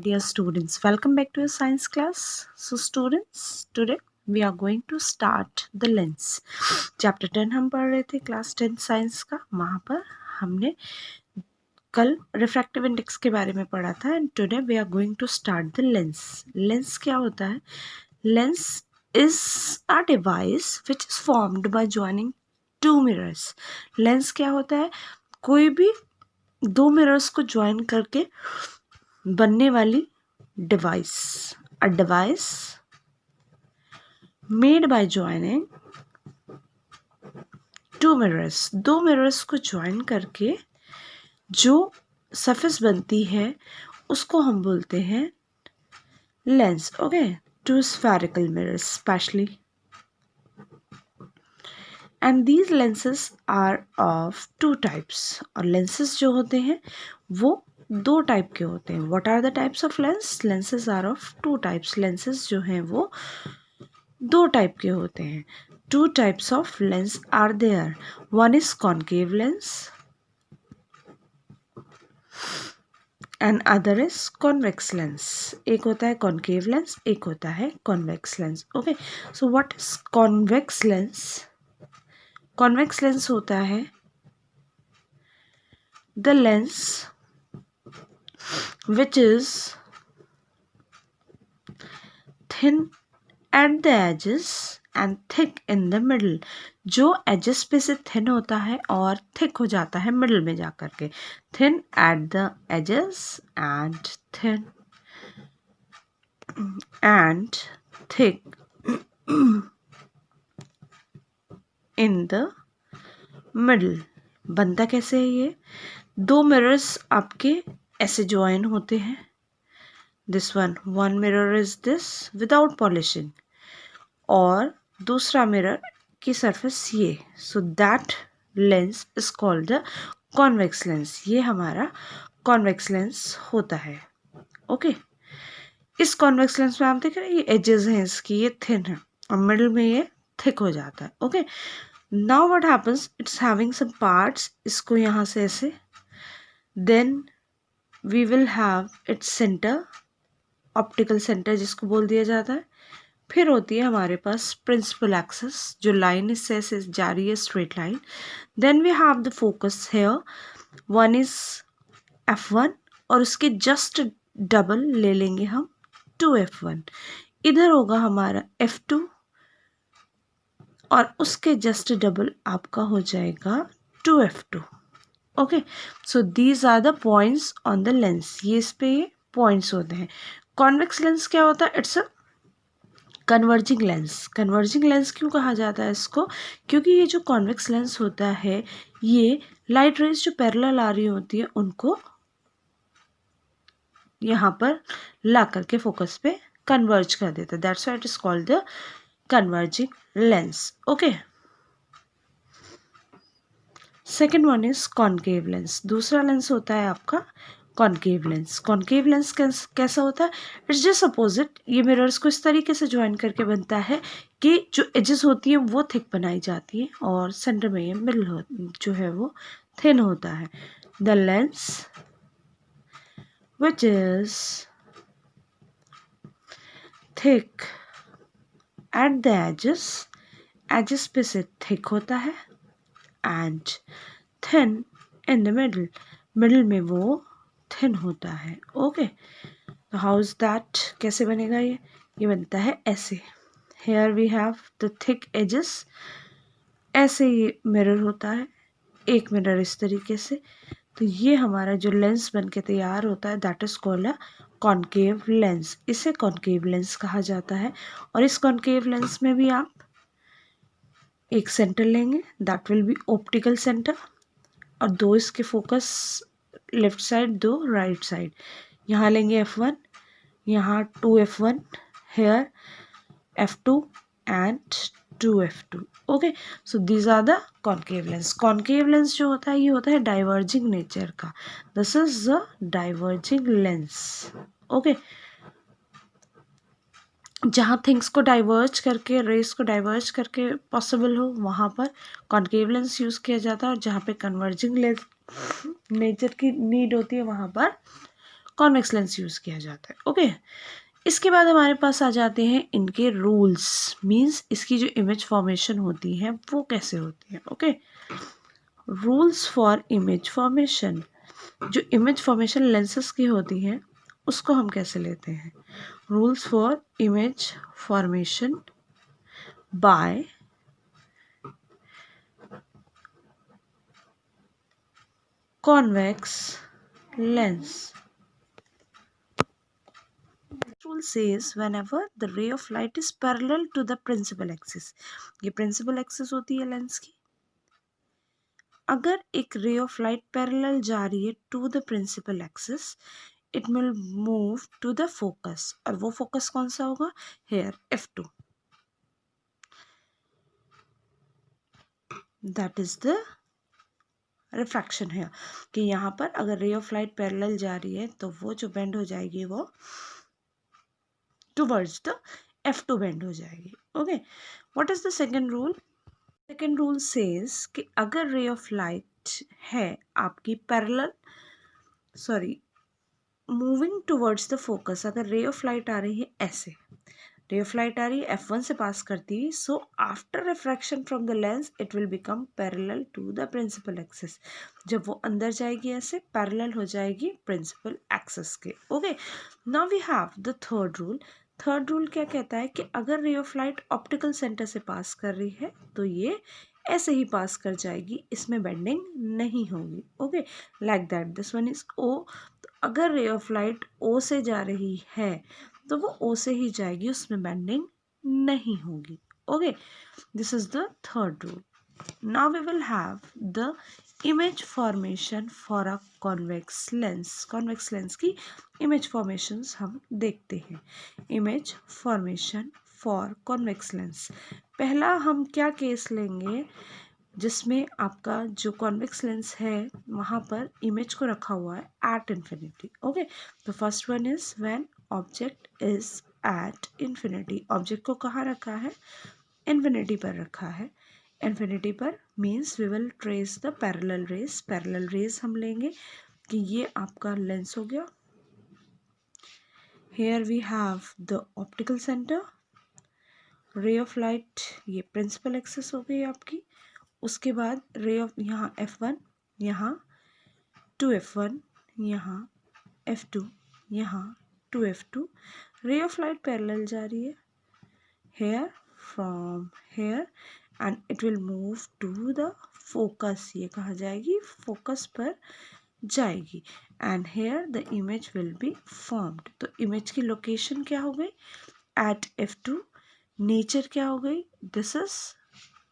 Dear students, welcome back to your science class. So students, today we are going to start the lens. Chapter 10 हम पढ़ रहे थे class 10 science का. वहाँ पर हमने कल रिफ्रैक्टिव इंडेक्स के बारे में पढ़ा था and today we are going to start the lens. Lens क्या होता है? Lens is a device which is formed by joining two mirrors. Lens क्या होता है? कोई भी दो मिरर्स को ज्वाइन करके बनने वाली device. A device made by joining two mirrors. दो मिरर्स को ज्वाइन करके जो सरफेस बनती है उसको हम बोलते हैं lens. Okay, two spherical mirrors specially. And these lenses are of two types. और लेंसेज जो होते हैं वो दो टाइप के होते हैं. What are the types of lens? Lenses are of two types. Lenses जो हैं वो दो टाइप के होते हैं. Two types of lens are there. One is concave lens and other is convex lens. एक होता है कॉनकेव लेंस, एक होता है convex lens. Okay, so what is convex lens? Convex lens होता है the lens which is thin at the edges and thick in the middle. जो edges पे से thin होता है और thick हो जाता है middle में जाकर के. thin at the edges and thin and thick in the middle. बनता कैसे है ये? दो मिरर्स आपके ऐसे ज्वाइन होते हैं. This one mirror is this without polishing और दूसरा मिरर की सरफेस ये. So that lens is called the convex lens. ये हमारा कॉन्वेक्स लेंस होता है. ओके, इस कॉन्वेक्स लेंस में आप देख रहे हैं ये एजेस हैं इसकी, ये थिन है और मिडल में ये थिक हो जाता है. Okay, now what happens, it's having some parts. इसको यहाँ से ऐसे, then we will have its centre, optical centre जिसको बोल दिया जाता है. फिर होती है हमारे पास प्रिंसिपल एक्सिस, जो लाइन इससे ऐसे जा रही है straight line. Then we have the focus here. One is F1 और उसके जस्ट डबल ले लेंगे हम 2F1. इधर होगा हमारा F2 और उसके जस्ट डबल आपका हो जाएगा 2F2. Okay, so these are the points on the lens. ये इस पे ये पॉइंट्स होते हैं. कॉन्वेक्स लेंस क्या होता है? It's a converging lens. Converging lens क्यों कहा जाता है इसको? क्योंकि ये जो कॉन्वेक्स लेंस होता है ये लाइट रेज जो पैरेलल आ रही होती है उनको यहाँ पर ला करके फोकस पे कन्वर्ज कर देता है. That's why it is called the converging lens. Okay, second one is concave lens. दूसरा लेंस होता है आपका कॉनकेव लेंस. कॉनकेव लेंस कैसा होता है? It's just opposite. ये मिरर्स को इस तरीके से ज्वाइन करके बनता है कि जो एजेस होती है वो थिक बनाई जाती है और सेंटर में ये मिडल जो है वो थिन होता है. The lens which is thick at the edges, edges पे से thick होता है and thin in the middle, middle में वो thin होता है. ओके, तो how is that? कैसे बनेगा ये बनता है ऐसे. Here we have the thick edges. ऐसे ये मिरर होता है, एक मिरर इस तरीके से. तो ये हमारा जो लेंस बन के तैयार होता है that is called a concave lens. इसे कॉनकेव लेंस कहा जाता है. और इस कॉनकेव लेंस में भी आप एक सेंटर लेंगे that will be optical centre और दो इसके फोकस लेफ्ट साइड, दो राइट साइड. यहाँ लेंगे F1, यहाँ 2F1, here F2 and 2F2. Okay, so these are the concave lens. Concave lens जो होता है ये होता है डाइवर्जिंग नेचर का. This is the diverging lens. Okay, जहाँ थिंग्स को डाइवर्ज करके, रेस को डाइवर्ज करके पॉसिबल हो वहाँ पर कॉनकेव लेंस यूज़ किया जाता है और जहाँ पे कन्वर्जिंग लेंस नेचर की नीड होती है वहाँ पर कॉन्वेक्स लेंस यूज़ किया जाता है। ओके, इसके बाद हमारे पास आ जाते हैं इनके रूल्स, मींस इसकी जो इमेज फॉर्मेशन होती है वो कैसे होती है। Okay, rules for image formation, जो इमेज फॉर्मेशन लेंसेज की होती है उसको हम कैसे लेते हैं। Rules for image formation bye convex lens. Rule says whenever the ray of light is parallel to the principal axis, ये principal axis होती है लेंस की, अगर एक ray of light parallel जा रही है to the principal axis, it will move to the focus, और वो focus कौन सा होगा, here f2, that is the refraction है कि यहाँ पर अगर रे ऑफ लाइट पैरेलल जा रही है तो वो जो बेंड हो जाएगी वो टुवर्ड्स द f2 बेंड हो जाएगी। Okay, what is the second rule. Second rule says कि अगर रे ऑफ लाइट है आपकी parallel, sorry, moving towards the focus, अगर रे ऑफ लाइट आ रही है ऐसे, रे ऑफ लाइट आ रही है f1 से पास करती है, so after refraction from the lens it will become parallel to the principal axis, जब वो अंदर जाएगी ऐसे पैरेलल हो जाएगी प्रिंसिपल एक्सिस के। Okay, now we have the third rule. Third rule क्या कहता है कि अगर ray of light optical centre से पास कर रही है तो ये ऐसे ही पास कर जाएगी, इसमें बेंडिंग नहीं होगी। Okay, like that, this one is O. अगर रे ऑफ लाइट ओ से जा रही है तो वो ओ से ही जाएगी, उसमें बेंडिंग नहीं होगी। Okay, this is the third rule. Now we will have the image formation for a convex lens. Convex lens की इमेज फॉर्मेशंस हम देखते हैं। Image formation for convex lens, पहला हम क्या केस लेंगे जिसमें आपका जो कॉन्वेक्स लेंस है वहाँ पर इमेज को रखा हुआ है एट इन्फिनिटी। ओके, तो first one is when object is at infinity. Object को कहाँ रखा है, इन्फिनिटी पर रखा है। इन्फिनिटी पर means we will trace the parallel rays. Parallel rays हम लेंगे कि ये आपका लेंस हो गया, here we have the optical centre, ray of light ये प्रिंसिपल एक्सिस हो गई आपकी, उसके बाद रे ऑफ यहाँ f1, यहाँ 2f1, यहाँ f2, यहाँ 2f2, रे ऑफ लाइट पैरेलल जा रही है here from here and it will move to the focus, ये कहाँ जाएगी, फोकस पर जाएगी and here the image will be formed. तो इमेज की लोकेशन क्या हो गई, एट f2, नेचर क्या हो गई, this is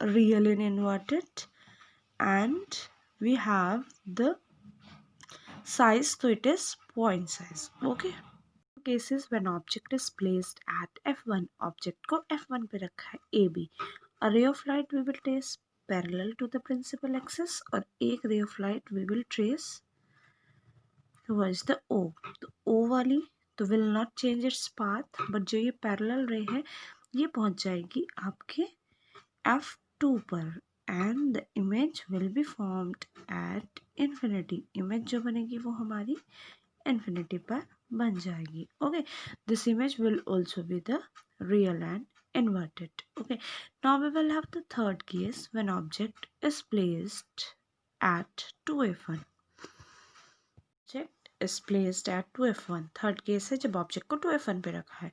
real and inverted and we have the size, so it is point size. Okay, cases when object is placed at f1, object को f1 पे रखा है ab, a ray of light we will trace parallel to the principal axis और एक ray of light we will trace towards the o। तो o वाली तो will not change its path, but जो ये parallel ray है ये पहुंच जाएगी आपके f2 पर and the image will be formed at infinity. Image जो बनेगी वो हमारी इन्फिनिटी पर बन जाएगी। Okay, this image will also be the real and inverted. Okay, now we will have the third case when object is placed at 2f1. Object is placed at 2f1. Third case है जब object को 2f1 पे रखा है,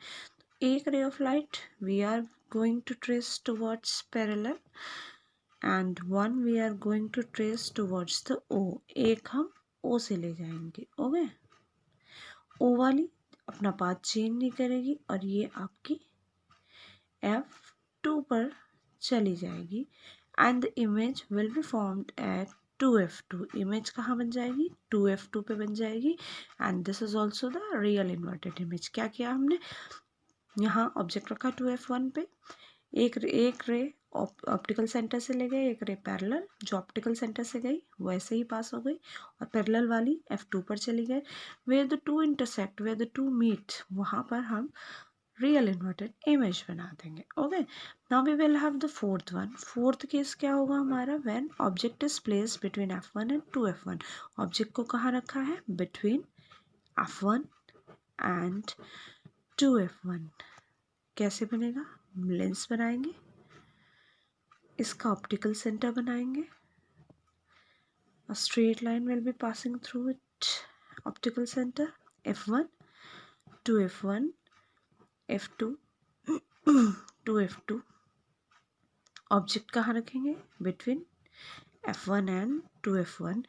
एक ray of light we are going to trace towards parallel and one we are going to trace towards the O। एक हम O से ले जाएंगे। ओके, O वाली अपना पाथ चेंज नहीं करेगी और ये आपकी f2 पर चली जाएगी and the image will be formed at 2f2। Image कहाँ बन जाएगी, 2f2 पे बन जाएगी and this is also the real inverted image. क्या किया हमने, यहाँ ऑब्जेक्ट रखा 2f1 पे, एक रे ऑप्टिकल सेंटर से ले गए, एक रे पैरेलल जो ऑप्टिकल सेंटर से गई वो ऐसे ही पास हो गई और पैरेलल वाली f2 पर चली गई। Where the two intersect, where the two meet, वहाँ पर हम रियल इन्वर्टेड इमेज बना देंगे। Okay, now we will have the fourth one. Fourth case क्या होगा हमारा, when object is placed between f1 and 2f1। Object को कहाँ रखा है, बिटवीन F1 and 2F1 कैसे बनेगा? लेंस बनाएंगे, इसका ऑप्टिकल सेंटर बनाएंगे. A straight line will be passing through its optical center. F1 to F1, F2 to F2. Object कहाँ रखेंगे? Between F1 and 2F1.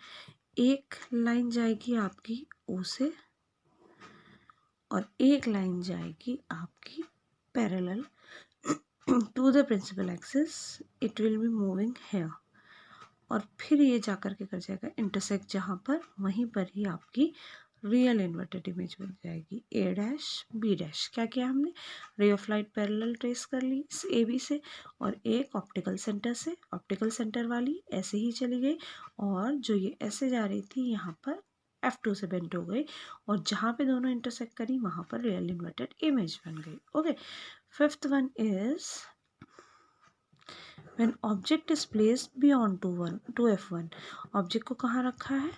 एक लाइन जाएगी आपकी O से और एक लाइन जाएगी आपकी parallel to the principal axis. It will be moving here और फिर ये जाकर के कर जाएगा इंटरसेक्ट जहाँ पर, वहीं पर ही आपकी रियल इन्वर्टेड इमेज बन जाएगी. ए डैश बी डैश. क्या किया हमने? रे ऑफ लाइट पैरेलल ट्रेस कर ली इस ए बी से और एक ऑप्टिकल सेंटर से. ऑप्टिकल सेंटर वाली ऐसे ही चली गई और जो ये ऐसे जा रही थी यहाँ पर F2 से बेंट हो गई और जहाँ पे दोनों इंटरसेक्ट करी वहाँ पर रियल इन्वर्टेड इमेज बन गई. Okay. Fifth one is when object is placed beyond 2F1. Object को कहाँ रखा है?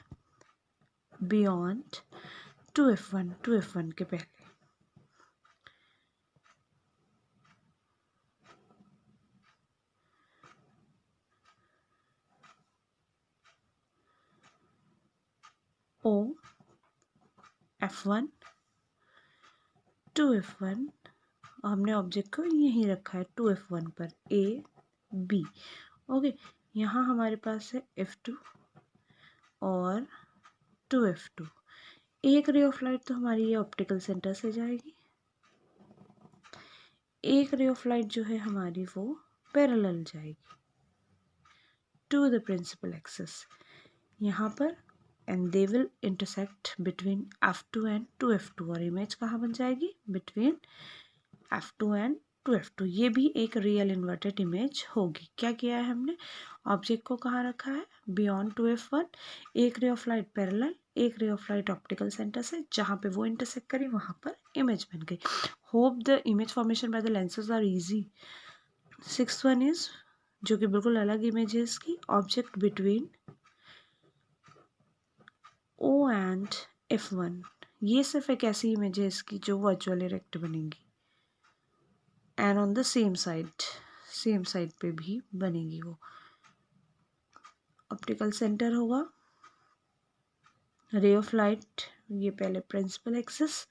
beyond 2F1. 2F1 के पहले. O F1 2F1. हमने ऑब्जेक्ट को यहीं रखा है 2F1 पर. A B. ओके. यहाँ हमारे पास है F2 और 2F2. एक रे ऑफ लाइट तो हमारी ये ऑप्टिकल सेंटर से जाएगी, एक रे ऑफ लाइट जो है हमारी वो पैरेलल जाएगी टू द प्रिंसिपल एक्सिस यहाँ पर and they will intersect between F2 and 2F2 और इमेज कहाँ बन जाएगी? Between F2 and 2F2. ये भी एक रियल इन्वर्टेड इमेज होगी. क्या किया है हमने? ऑब्जेक्ट को कहाँ रखा है? Beyond 2F1. एक रे ऑफ लाइट पैरेलल, एक रे ऑफ लाइट ऑप्टिकल सेंटर से, जहाँ पे वो इंटरसेक्ट करी वहाँ पर इमेज बन गई. Hope the image formation by the lenses are easy. Sixth one is जो कि बिल्कुल अलग इमेज है इसकी. Object between O and F1. ये सिर्फ एक ऐसी इमेज है इसकी जो वर्चुअल इरेक्ट बनेगी and on the same side पे भी बनेगी. वो ऑप्टिकल सेंटर होगा, रे ऑफ लाइट ये पहले principal axis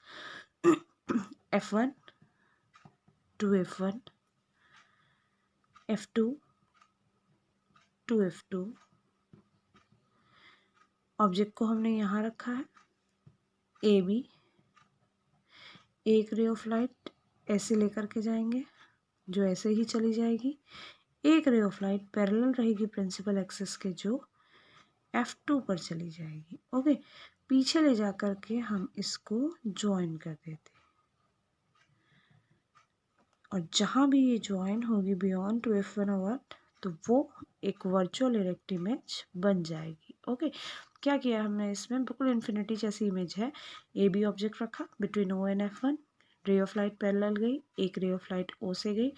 F1 2F1 F2 2F2. Object को हमने यहाँ रखा है ए बी. एक रे ऑफ लाइट ऐसे लेकर के जाएंगे जो ऐसे ही चली जाएगी. एक रे ऑफ लाइट पैरेलल रहेगी प्रिंसिपल एक्सिस के जो F2 पर चली जाएगी. ओके. पीछे ले जा कर के हम इसको ज्वाइन कर देते और जहाँ भी ये ज्वाइन होगी बियॉन्ड 2F1 और तो वो एक वर्चुअल इरेक्ट इमेज बन जाएगी. ओके. क्या किया हमने इसमें? बिल्कुल इन्फिनिटी जैसी इमेज है. ए बी ऑब्जेक्ट रखा बिटवीन O एंड F1. रे ऑफ लाइट पैरेलल गई, एक रे ऑफ लाइट O से गई,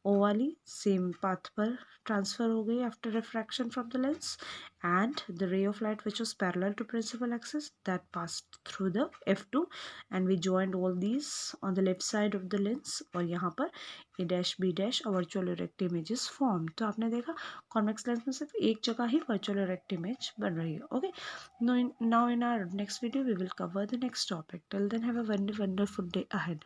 O वाली सेम पाथ पर ट्रांसफर हो गई after refraction from the lens and the ray of light which was parallel to principal axis that passed through the F2 and we joined all these on the left side of the lens और यहाँ पर A dash B dash और virtual erect images formed. तो आपने देखा convex lens में सिर्फ एक जगह ही virtual erect image बन रही है. Okay. Now in our next video we will cover the next topic. Till then have a wonderful day ahead.